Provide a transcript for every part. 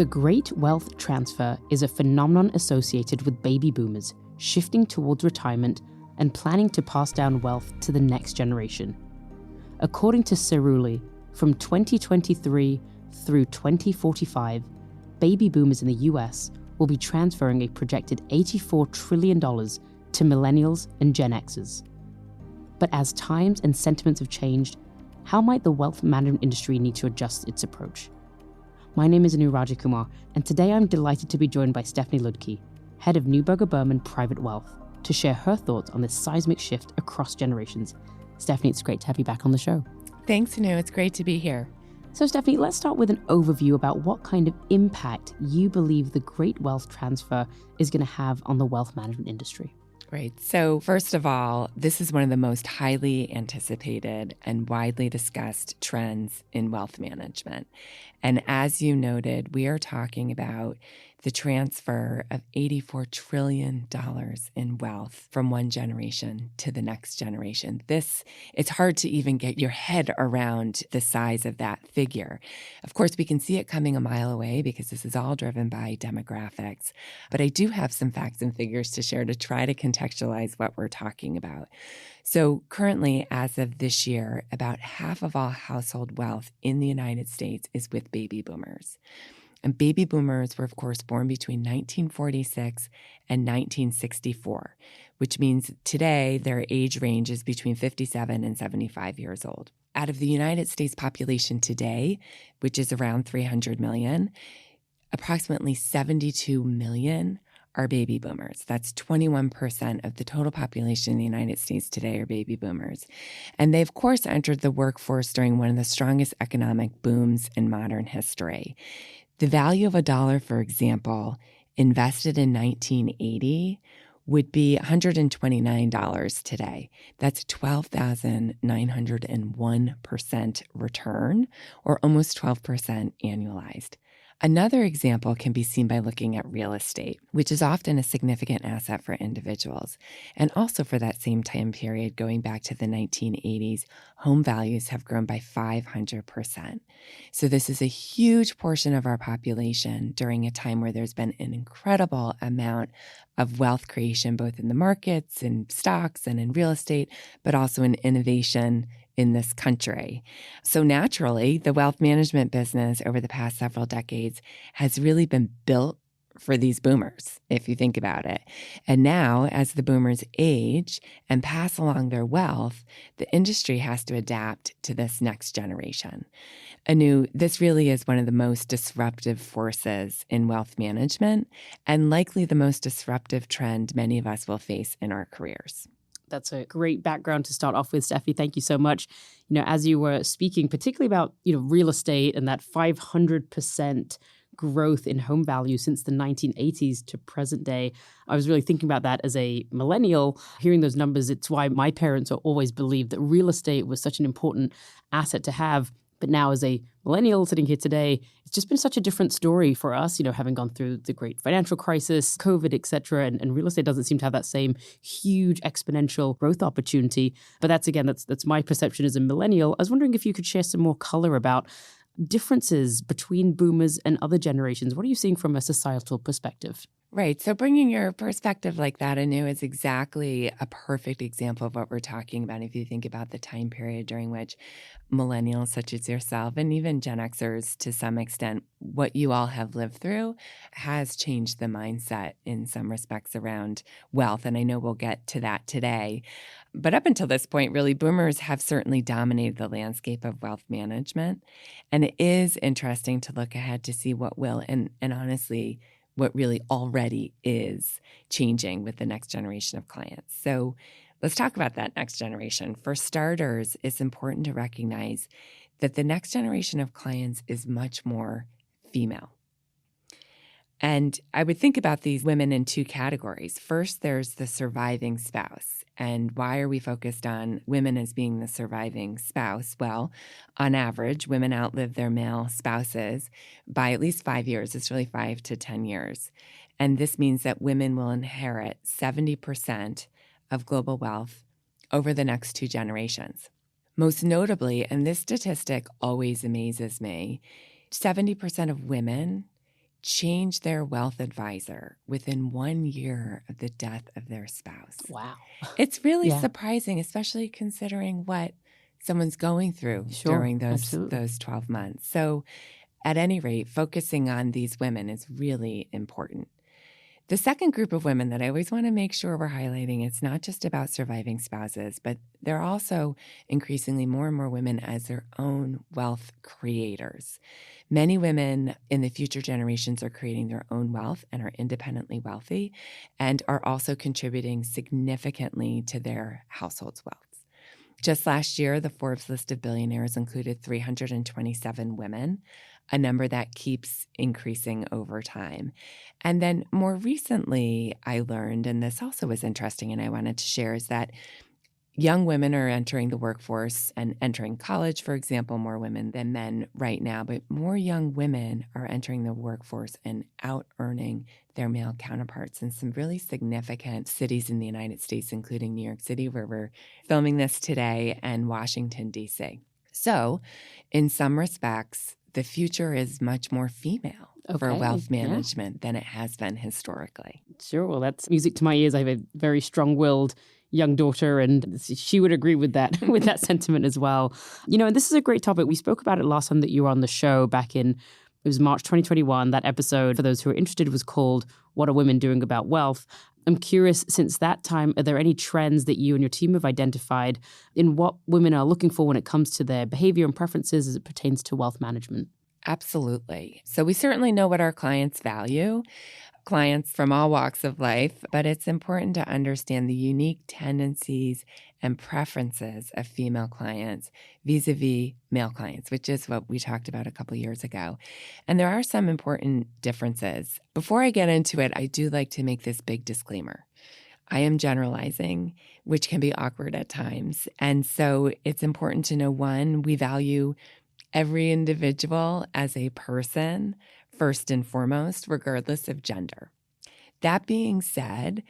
The great wealth transfer is a phenomenon associated with baby boomers shifting towards retirement and planning to pass down wealth to the next generation. According to Cerulli, from 2023 through 2045, baby boomers in the US will be transferring a projected $84 trillion to millennials and Gen Xers. But as times and sentiments have changed, how might the wealth management industry need to adjust its approach? My name is Neuberger Berman, and today I'm delighted to be joined by Stephanie Ludke, head of Neuberger Berman Private Wealth, to share her thoughts on this seismic shift across generations. Stephanie, it's great to have you back on the show. Thanks, Anu. It's great to be here. So, Stephanie, let's start with an overview about what kind of impact you believe the great wealth transfer is going to have on the wealth management industry. Great. So first of all, this is one of the most highly anticipated and widely discussed trends in wealth management. And as you noted, we are talking about the transfer of $84 trillion in wealth from one generation to the next generation. It's hard to even get your head around the size of that figure. Of course, we can see it coming a mile away because this is all driven by demographics. But I do have some facts and figures to share to try to contextualize what we're talking about. So currently, as of this year, about half of all household wealth in the United States is with baby boomers. And baby boomers were, of course, born between 1946 and 1964, which means today their age range is between 57 and 75 years old. Out of the United States population today, which is around 300 million, approximately 72 million are baby boomers. That's 21% of the total population in the United States today are baby boomers. And they, of course, entered the workforce during one of the strongest economic booms in modern history. The value of a dollar, for example, invested in 1980 would be $129 today. That's 12,901% return, or almost 12% annualized. Another example can be seen by looking at real estate, which is often a significant asset for individuals. And also for that same time period, going back to the 1980s, home values have grown by 500%. So this is a huge portion of our population during a time where there's been an incredible amount of wealth creation, both in the markets, in stocks, and in real estate, but also in innovation in this country. So naturally, the wealth management business over the past several decades has really been built for these boomers, if you think about it. And now, as the boomers age and pass along their wealth, the industry has to adapt to this next generation. Anu, this really is one of the most disruptive forces in wealth management and likely the most disruptive trend many of us will face in our careers. That's a great background to start off with, Steffi. Thank you so much. As you were speaking, particularly about, real estate and that 500% growth in home value since the 1980s to present day, I was really thinking about that as a millennial. Hearing those numbers, it's why my parents always believed that real estate was such an important asset to have. But now as a millennial sitting here today, it's just been such a different story for us, having gone through the great financial crisis, COVID, et cetera, and real estate doesn't seem to have that same huge exponential growth opportunity. But that's my perception as a millennial. I was wondering if you could share some more color about differences between boomers and other generations. What are you seeing from a societal perspective? Right. So bringing your perspective like that, Anu, is exactly a perfect example of what we're talking about. If you think about the time period during which millennials such as yourself and even Gen Xers to some extent, what you all have lived through has changed the mindset in some respects around wealth. And I know we'll get to that today. But up until this point, really, boomers have certainly dominated the landscape of wealth management. And it is interesting to look ahead to see what will, and honestly, what really already is changing with the next generation of clients. So let's talk about that next generation. For starters, it's important to recognize that the next generation of clients is much more female. And I would think about these women in two categories. First, there's the surviving spouse. And why are we focused on women as being the surviving spouse? Well, on average, women outlive their male spouses by at least 5 years. It's really 5 to 10 years. And this means that women will inherit 70% of global wealth over the next 2 generations. Most notably, and this statistic always amazes me, 70% of women change their wealth advisor within 1 year of the death of their spouse. Wow. It's really Yeah. surprising, especially considering what someone's going through Sure, during absolutely. those 12 months. So at any rate, focusing on these women is really important. The second group of women that I always want to make sure we're highlighting, it's not just about surviving spouses, but they're also increasingly more and more women as their own wealth creators. Many women in the future generations are creating their own wealth and are independently wealthy and are also contributing significantly to their household's wealth. Just last year, the Forbes list of billionaires included 327 women, a number that keeps increasing over time. And then more recently, I learned, and this also was interesting and I wanted to share, is that young women are entering the workforce and entering college, for example, more women than men right now, but more young women are entering the workforce and out-earning their male counterparts in some really significant cities in the United States, including New York City, where we're filming this today, and Washington, D.C. So in some respects, the future is much more female for wealth management than it has been historically. Sure. Well, that's music to my ears. I have a very strong-willed young daughter, and she would agree with that with that sentiment as well. And this is a great topic. We spoke about it last time that you were on the show back in, it was March 2021. That episode, for those who are interested, was called What Are Women Doing About Wealth? I'm curious, since that time, are there any trends that you and your team have identified in what women are looking for when it comes to their behavior and preferences as it pertains to wealth management? Absolutely. So we certainly know what our clients value, clients from all walks of life, but it's important to understand the unique tendencies and preferences of female clients vis-a-vis male clients, which is what we talked about a couple years ago. And there are some important differences. Before I get into it, I do like to make this big disclaimer. I am generalizing, which can be awkward at times. And so it's important to know, one, we value every individual as a person, first and foremost, regardless of gender. That being said,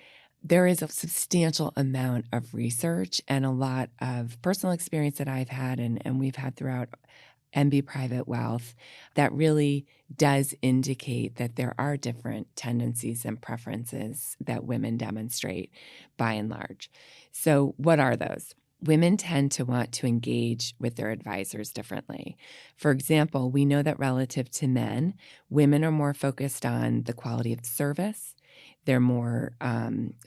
there is a substantial amount of research and a lot of personal experience that I've had and we've had throughout MB Private Wealth that really does indicate that there are different tendencies and preferences that women demonstrate by and large. So what are those? Women tend to want to engage with their advisors differently. For example, we know that relative to men, women are more focused on the quality of service. They're more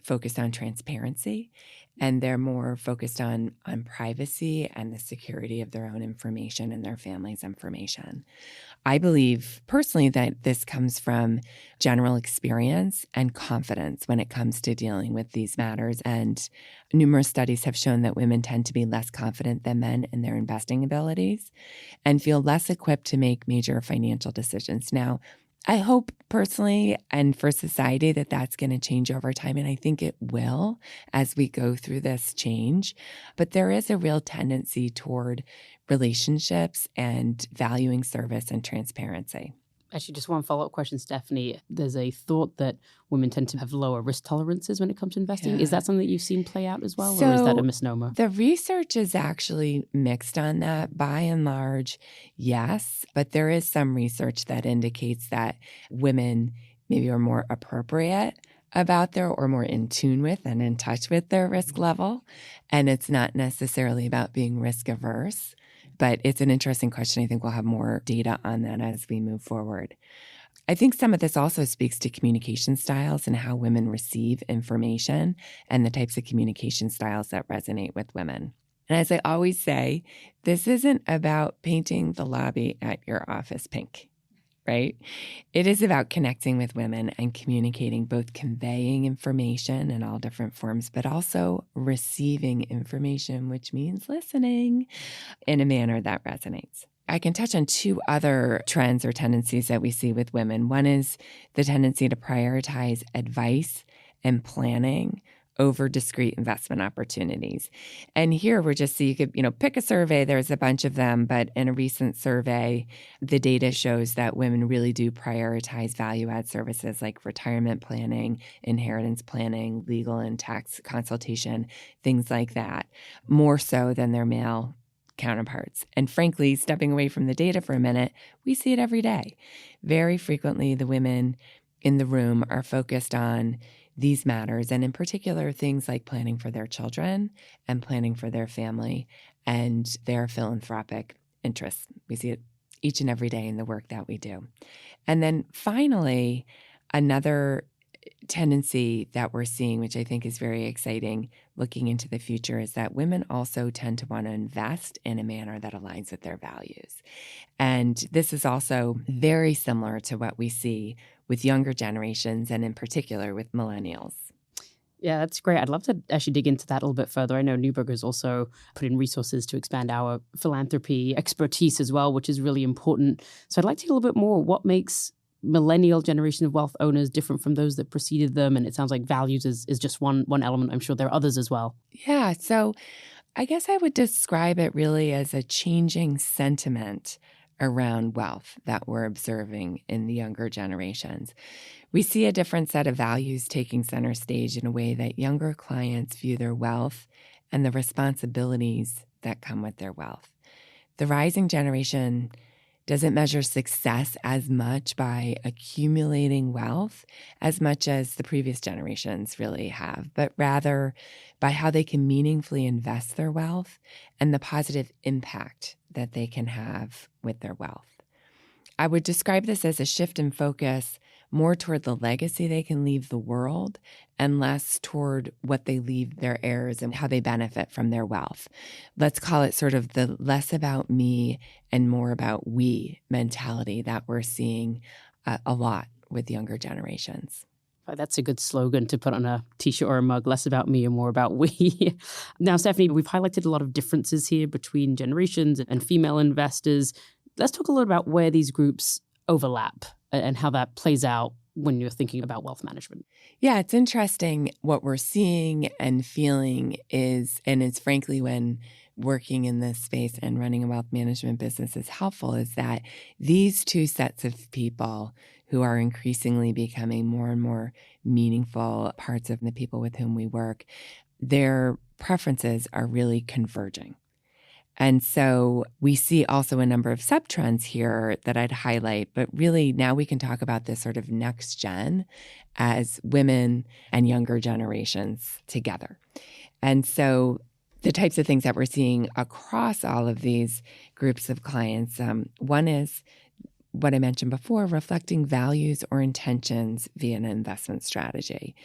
focused on transparency, and they're more focused on privacy and the security of their own information and their family's information. I believe personally that this comes from general experience and confidence when it comes to dealing with these matters. And numerous studies have shown that women tend to be less confident than men in their investing abilities and feel less equipped to make major financial decisions. Now, I hope personally and for society that that's going to change over time. And I think it will as we go through this change. But there is a real tendency toward relationships and valuing service and transparency. Actually, just one follow-up question, Stephanie. There's a thought that women tend to have lower risk tolerances when it comes to investing. Yeah. Is that something that you've seen play out as well, or is that a misnomer? The research is actually mixed on that. By and large, yes, but there is some research that indicates that women maybe are more appropriate about their or more in tune with and in touch with their risk level. And it's not necessarily about being risk averse. But it's an interesting question. I think we'll have more data on that as we move forward. I think some of this also speaks to communication styles and how women receive information and the types of communication styles that resonate with women. And as I always say, this isn't about painting the lobby at your office pink, right? It is about connecting with women and communicating, both conveying information in all different forms, but also receiving information, which means listening in a manner that resonates. I can touch on two other trends or tendencies that we see with women. One is the tendency to prioritize advice and planning over discrete investment opportunities. And here we're just, so you could, pick a survey. There's a bunch of them, but in a recent survey, the data shows that women really do prioritize value-add services like retirement planning, inheritance planning, legal and tax consultation, things like that, more so than their male counterparts. And frankly, stepping away from the data for a minute, we see it every day. Very frequently, the women in the room are focused on these matters, and in particular, things like planning for their children and planning for their family and their philanthropic interests. We see it each and every day in the work that we do. And then finally, another tendency that we're seeing, which I think is very exciting looking into the future, is that women also tend to want to invest in a manner that aligns with their values. And this is also very similar to what we see with younger generations and in particular with millennials. Yeah, that's great. I'd love to actually dig into that a little bit further. I know Neuberger's also put in resources to expand our philanthropy expertise as well, which is really important. So I'd like to hear a little bit more. What makes millennial generation of wealth owners different from those that preceded them? And it sounds like values is just one element. I'm sure there are others as well. Yeah, so I guess I would describe it really as a changing sentiment around wealth that we're observing in the younger generations. We see a different set of values taking center stage in a way that younger clients view their wealth and the responsibilities that come with their wealth. The rising generation doesn't measure success as much by accumulating wealth as much as the previous generations really have, but rather by how they can meaningfully invest their wealth and the positive impact that they can have with their wealth. I would describe this as a shift in focus more toward the legacy they can leave the world and less toward what they leave their heirs and how they benefit from their wealth. Let's call it sort of the less about me and more about we mentality that we're seeing a lot with younger generations. That's a good slogan to put on a t-shirt or a mug, less about me and more about we. Now, Stephanie, we've highlighted a lot of differences here between generations and female investors. Let's talk a little about where these groups overlap and how that plays out when you're thinking about wealth management. Yeah, it's interesting. What we're seeing and feeling is, and it's frankly when working in this space and running a wealth management business is helpful, is that these two sets of people who are increasingly becoming more and more meaningful parts of the people with whom we work, their preferences are really converging. And so we see also a number of sub-trends here that I'd highlight, but really now we can talk about this sort of next gen as women and younger generations together. And so the types of things that we're seeing across all of these groups of clients, one is what I mentioned before, reflecting values or intentions via an investment strategy.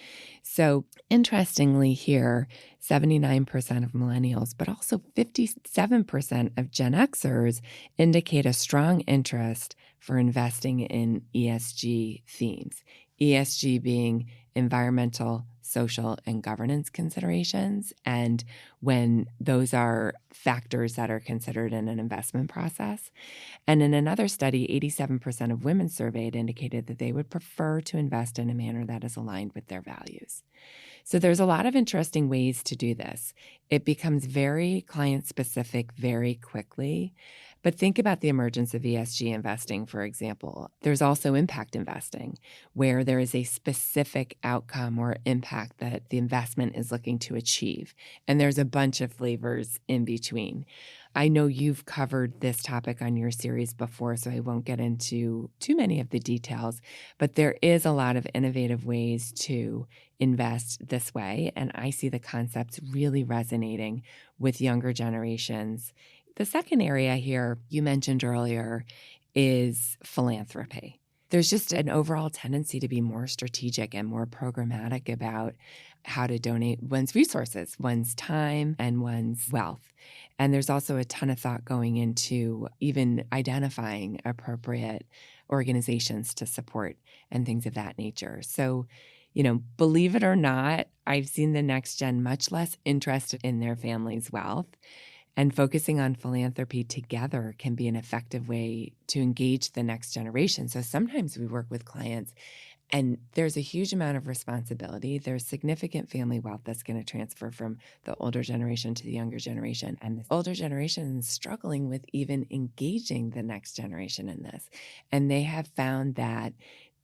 So interestingly here, 79% of millennials, but also 57% of Gen Xers indicate a strong interest for investing in ESG themes. ESG being environmental, social, and governance considerations. And when those are factors that are considered in an investment process. And in another study, 87% of women surveyed indicated that they would prefer to invest in a manner that is aligned with their values. So there's a lot of interesting ways to do this. It becomes very client-specific very quickly. But think about the emergence of ESG investing, for example. There's also impact investing, where there is a specific outcome or impact that the investment is looking to achieve. And there's a bunch of flavors in between. I know you've covered this topic on your series before, so I won't get into too many of the details, but there is a lot of innovative ways to invest this way. And I see the concepts really resonating with younger generations. The second area here you mentioned earlier is philanthropy. There's just an overall tendency to be more strategic and more programmatic about how to donate one's resources, one's time, and one's wealth. And there's also a ton of thought going into even identifying appropriate organizations to support and things of that nature. So, believe it or not, I've seen the next gen much less interested in their family's wealth. And focusing on philanthropy together can be an effective way to engage the next generation. So sometimes we work with clients and there's a huge amount of responsibility. There's significant family wealth that's going to transfer from the older generation to the younger generation. And the older generation is struggling with even engaging the next generation in this. And they have found that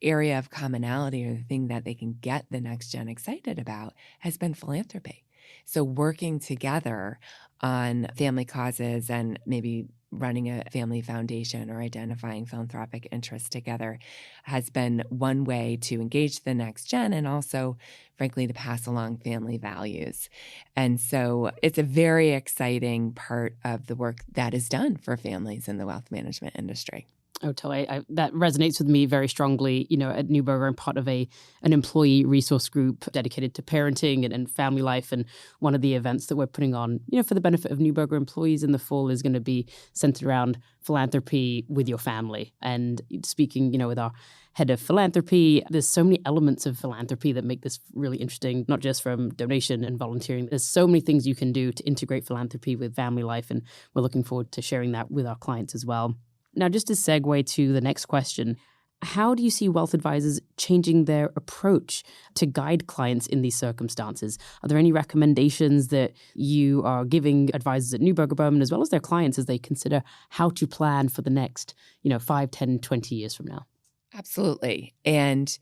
area of commonality or the thing that they can get the next gen excited about has been philanthropy. So working together on family causes and maybe running a family foundation or identifying philanthropic interests together has been one way to engage the next gen and also, frankly, to pass along family values. And so it's a very exciting part of the work that is done for families in the wealth management industry. Oh, totally. That resonates with me very strongly. At Neuberger, I'm part of an employee resource group dedicated to parenting and family life. And one of the events that we're putting on, for the benefit of Neuberger employees in the fall is going to be centered around philanthropy with your family. And speaking, with our head of philanthropy, there's so many elements of philanthropy that make this really interesting, not just from donation and volunteering. There's so many things you can do to integrate philanthropy with family life. And we're looking forward to sharing that with our clients as well. Now, just to segue to the next question, how do you see wealth advisors changing their approach to guide clients in these circumstances? Are there any recommendations that you are giving advisors at Neuberger Berman as well as their clients as they consider how to plan for the next, 5, 10, 20 years from now? Absolutely. And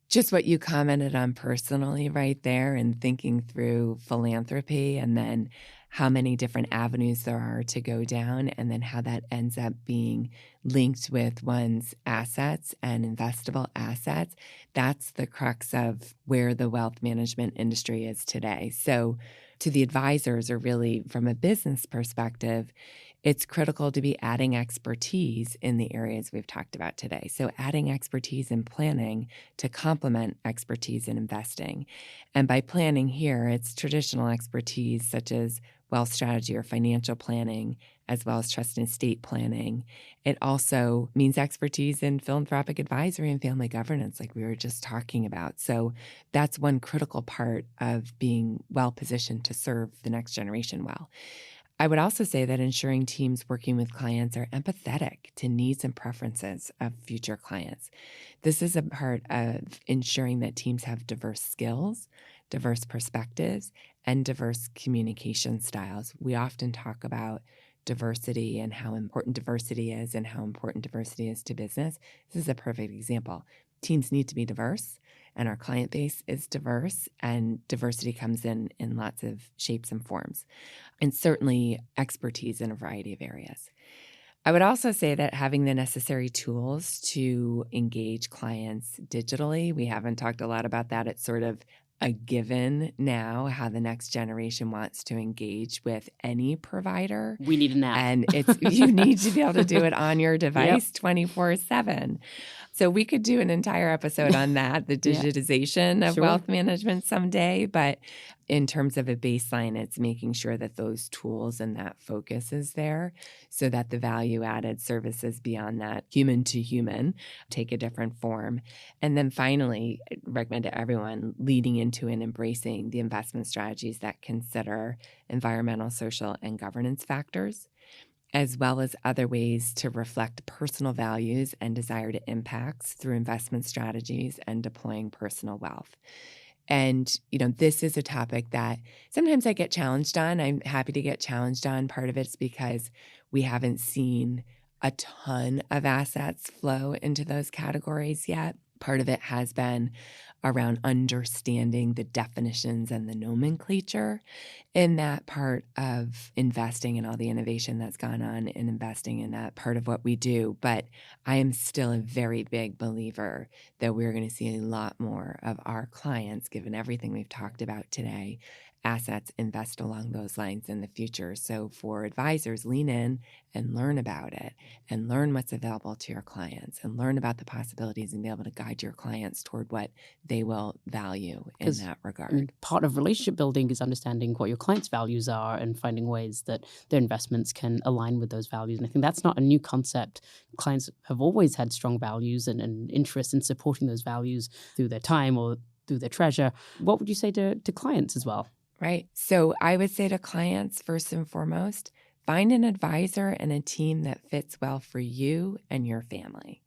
just what you commented on personally right there and thinking through philanthropy and then how many different avenues there are to go down and then how that ends up being linked with one's assets and investable assets. That's the crux of where the wealth management industry is today. So to the advisors, or really from a business perspective, it's critical to be adding expertise in the areas we've talked about today. So adding expertise in planning to complement expertise in investing. And by planning here, it's traditional expertise such as wealth strategy or financial planning, as well as trust and estate planning. It also means expertise in philanthropic advisory and family governance, like we were just talking about. So that's one critical part of being well positioned to serve the next generation well. I would also say that ensuring teams working with clients are empathetic to needs and preferences of future clients. This is a part of ensuring that teams have diverse skills, diverse perspectives, and diverse communication styles. We often talk about diversity and how important diversity is and how important diversity is to business. This is a perfect example. Teams need to be diverse, and our client base is diverse, and diversity comes in lots of shapes and forms, and certainly expertise in a variety of areas. I would also say that having the necessary tools to engage clients digitally, we haven't talked a lot about that. It's sort of a given now how the next generation wants to engage with any provider. We need an app. And you need to be able to do it on your device 24/7. So we could do an entire episode on that, the digitization of wealth management someday. But in terms of a baseline, it's making sure that those tools and that focus is there so that the value-added services beyond that, human to human, take a different form. And then finally, I recommend to everyone leading into and embracing the investment strategies that consider environmental, social, and governance factors, as well as other ways to reflect personal values and desired impacts through investment strategies and deploying personal wealth. And, this is a topic that sometimes I get challenged on. I'm happy to get challenged on. Part of it's because we haven't seen a ton of assets flow into those categories yet. Part of it has been around understanding the definitions and the nomenclature in that part of investing and all the innovation that's gone on in investing in that part of what we do. But I am still a very big believer that we're going to see a lot more of our clients, given everything we've talked about today, assets invest along those lines in the future. So for advisors, lean in and learn about it and learn what's available to your clients and learn about the possibilities and be able to guide your clients toward what they will value in that regard. Part of relationship building is understanding what your clients' values are and finding ways that their investments can align with those values. And I think that's not a new concept. Clients have always had strong values and interest in supporting those values through their time or through their treasure. What would you say to clients as well? Right. So I would say to clients, first and foremost, find an advisor and a team that fits well for you and your family.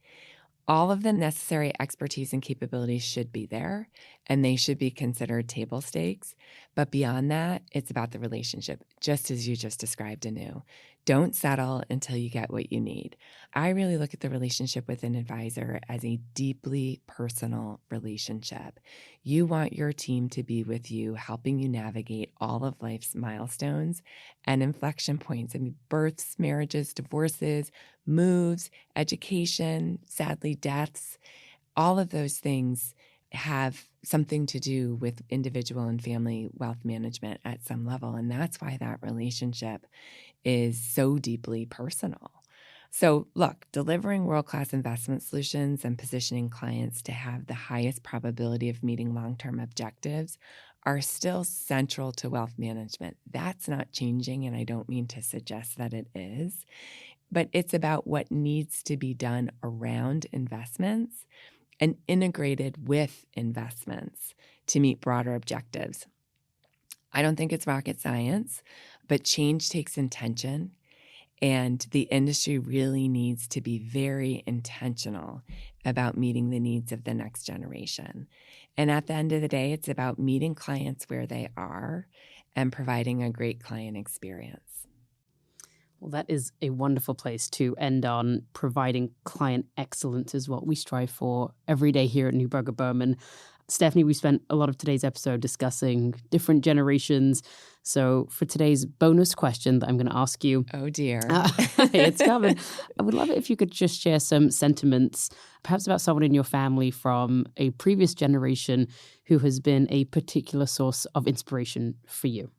All of the necessary expertise and capabilities should be there, and they should be considered table stakes. But beyond that, it's about the relationship, just as you just described, Anu. Don't settle until you get what you need. I really look at the relationship with an advisor as a deeply personal relationship. You want your team to be with you, helping you navigate all of life's milestones and inflection points. I mean, births, marriages, divorces, moves, education, sadly, deaths. All of those things have something to do with individual and family wealth management at some level. And that's why that relationship is so deeply personal. So look, delivering world-class investment solutions and positioning clients to have the highest probability of meeting long-term objectives are still central to wealth management. That's not changing, and I don't mean to suggest that it is, but it's about what needs to be done around investments and integrated with investments to meet broader objectives. I don't think it's rocket science, but change takes intention, and the industry really needs to be very intentional about meeting the needs of the next generation. And at the end of the day, it's about meeting clients where they are and providing a great client experience. Well, that is a wonderful place to end on. Providing client excellence is what we strive for every day here at Neuberger Berman. Stephanie, we spent a lot of today's episode discussing different generations. So for today's bonus question that I'm going to ask you. Oh, dear. It's coming. I would love it if you could just share some sentiments, perhaps about someone in your family from a previous generation who has been a particular source of inspiration for you.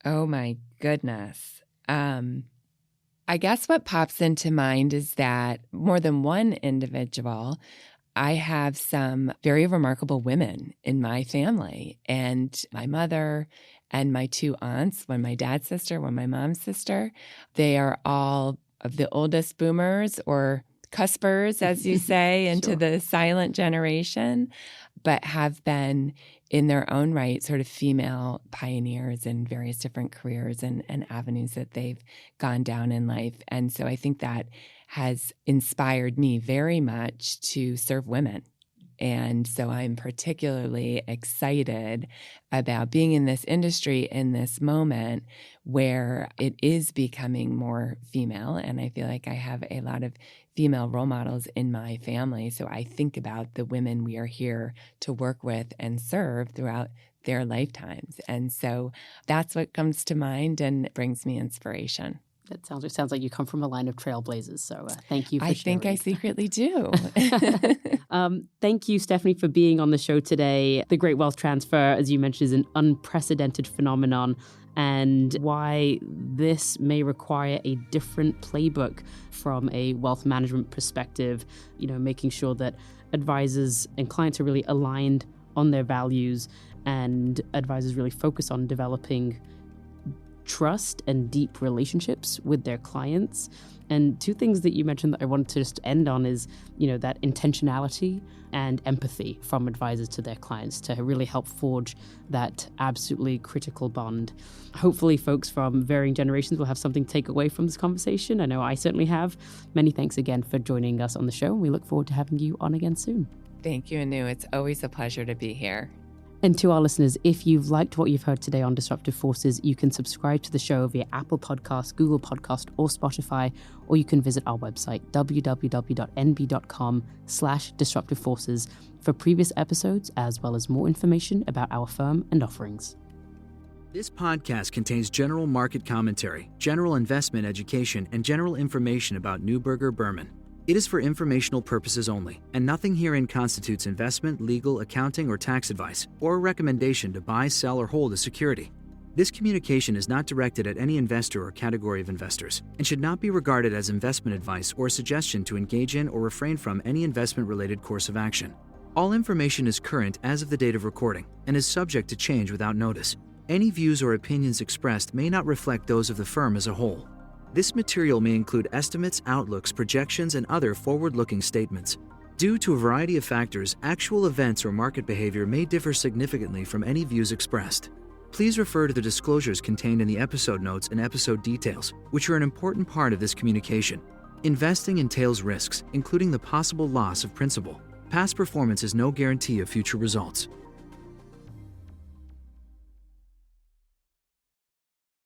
Oh, my goodness. I guess what pops into mind is that more than one individual, I have some very remarkable women in my family, and my mother and my two aunts, one my dad's sister, one my mom's sister. They are all of the oldest boomers or cuspers, as you say, into the silent generation, but have been in their own right sort of female pioneers in various different careers and avenues that they've gone down in life. And so I think that has inspired me very much to serve women. And so I'm particularly excited about being in this industry in this moment where it is becoming more female. And I feel like I have a lot of female role models in my family. So I think about the women we are here to work with and serve throughout their lifetimes. And so that's what comes to mind and brings me inspiration. It sounds like you come from a line of trailblazers. So thank you for sharing. I think I secretly do. Thank you, Stephanie, for being on the show today. The Great Wealth Transfer, as you mentioned, is an unprecedented phenomenon, and why this may require a different playbook from a wealth management perspective, making sure that advisors and clients are really aligned on their values, and advisors really focus on developing trust and deep relationships with their clients. And two things that you mentioned that I wanted to just end on is, that intentionality and empathy from advisors to their clients to really help forge that absolutely critical bond. Hopefully folks from varying generations will have something to take away from this conversation. I know I certainly have. Many thanks again for joining us on the show. We look forward to having you on again soon. Thank you, Anu. It's always a pleasure to be here. And to our listeners, if you've liked what you've heard today on Disruptive Forces, you can subscribe to the show via Apple Podcasts, Google Podcast, or Spotify, or you can visit our website, www.nb.com/disruptiveforces, for previous episodes, as well as more information about our firm and offerings. This podcast contains general market commentary, general investment education, and general information about Neuberger Berman. It is for informational purposes only, and nothing herein constitutes investment, legal, accounting, or tax advice, or a recommendation to buy, sell, or hold a security. This communication is not directed at any investor or category of investors, and should not be regarded as investment advice or a suggestion to engage in or refrain from any investment-related course of action. All information is current as of the date of recording, and is subject to change without notice. Any views or opinions expressed may not reflect those of the firm as a whole. This material may include estimates, outlooks, projections, and other forward-looking statements. Due to a variety of factors, actual events or market behavior may differ significantly from any views expressed. Please refer to the disclosures contained in the episode notes and episode details, which are an important part of this communication. Investing entails risks, including the possible loss of principal. Past performance is no guarantee of future results.